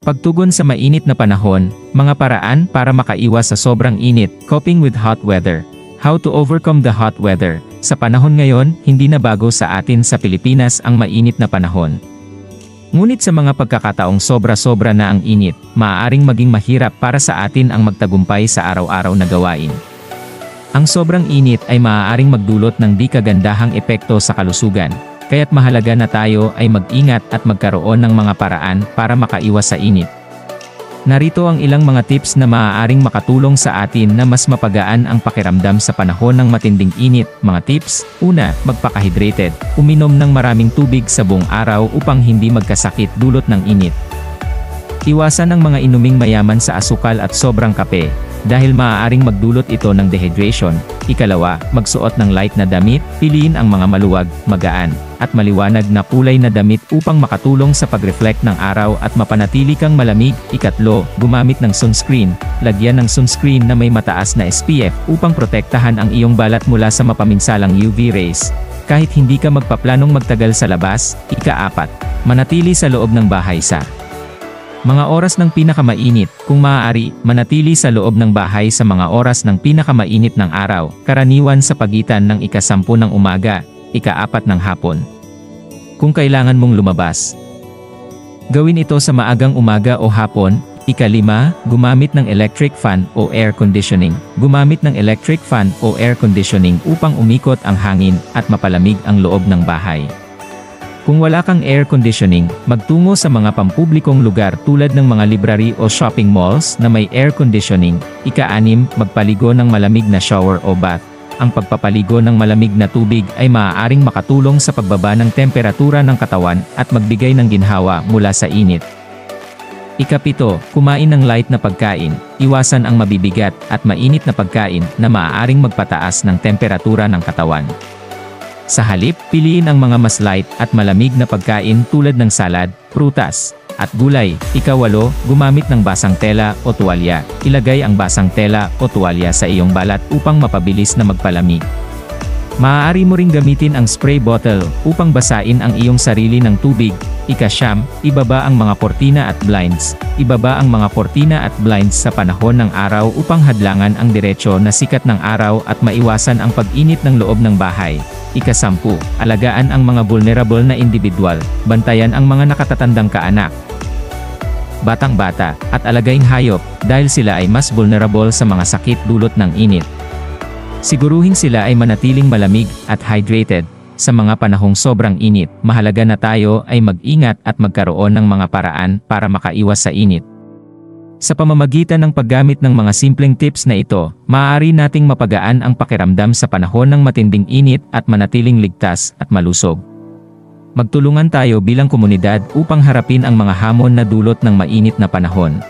Pagtugon sa mainit na panahon, mga paraan para makaiwas sa sobrang init, coping with hot weather. How to overcome the hot weather. Sa panahon ngayon, hindi na bago sa atin sa Pilipinas ang mainit na panahon. Ngunit sa mga pagkakataong sobra-sobra na ang init, maaaring maging mahirap para sa atin ang magtagumpay sa araw-araw na gawain. Ang sobrang init ay maaaring magdulot ng di kagandahang epekto sa kalusugan. Kaya't mahalaga na tayo ay mag-ingat at magkaroon ng mga paraan para makaiwas sa init. Narito ang ilang mga tips na maaaring makatulong sa atin na mas mapagaan ang pakiramdam sa panahon ng matinding init. Mga tips: una, magpaka-hydrated. Uminom ng maraming tubig sa buong araw upang hindi magkasakit dulot ng init. Iwasan ang mga inuming mayaman sa asukal at sobrang kape, dahil maaaring magdulot ito ng dehydration. Ikalawa, magsuot ng light na damit. Piliin ang mga maluwag, magaan, at maliwanag na kulay na damit upang makatulong sa pag-reflect ng araw at mapanatili kang malamig. Ikatlo, gumamit ng sunscreen. Lagyan ng sunscreen na may mataas na SPF upang protektahan ang iyong balat mula sa mapaminsalang UV rays. Kahit hindi ka magpaplanong magtagal sa labas. Ika-apat, manatili sa loob ng bahay sa mga oras ng pinakamainit. Kung maaari, manatili sa loob ng bahay sa mga oras ng pinakamainit ng araw, karaniwan sa pagitan ng ika-10 ng umaga, ika-4 ng hapon. Kung kailangan mong lumabas, gawin ito sa maagang umaga o hapon. Ika-5, gumamit ng electric fan o air conditioning. Gumamit ng electric fan o air conditioning upang umikot ang hangin at mapalamig ang loob ng bahay. Kung wala kang air conditioning, magtungo sa mga pampublikong lugar tulad ng mga library o shopping malls na may air conditioning. Ika-6, magpaligo ng malamig na shower o bath. Ang pagpapaligo ng malamig na tubig ay maaaring makatulong sa pagbaba ng temperatura ng katawan at magbigay ng ginhawa mula sa init. Ika-7, kumain ng light na pagkain. Iwasan ang mabibigat at mainit na pagkain na maaaring magpataas ng temperatura ng katawan. Sa halip, piliin ang mga mas light at malamig na pagkain tulad ng salad, prutas, at gulay. Ika-8, gumamit ng basang tela o tuwalya. Ilagay ang basang tela o tuwalya sa iyong balat upang mapabilis na magpalamig. Maaari mo ring gamitin ang spray bottle upang basain ang iyong sarili ng tubig. Ika-9, ibaba ang mga kortina at blinds. Ibaba ang mga kortina at blinds sa panahon ng araw upang hadlangan ang diretsyo na sikat ng araw at maiwasan ang pag-init ng loob ng bahay. Ika-10, alagaan ang mga vulnerable na individual. Bantayan ang mga nakatatandang kaanak, batang-bata, at alagaing hayop, dahil sila ay mas vulnerable sa mga sakit dulot ng init. Siguruhin sila ay manatiling malamig at hydrated. Sa mga panahong sobrang init, mahalaga na tayo ay mag-ingat at magkaroon ng mga paraan para makaiwas sa init. Sa pamamagitan ng paggamit ng mga simpleng tips na ito, maaari nating mapagaan ang pakiramdam sa panahon ng matinding init at manatiling ligtas at malusog. Magtulungan tayo bilang komunidad upang harapin ang mga hamon na dulot ng mainit na panahon.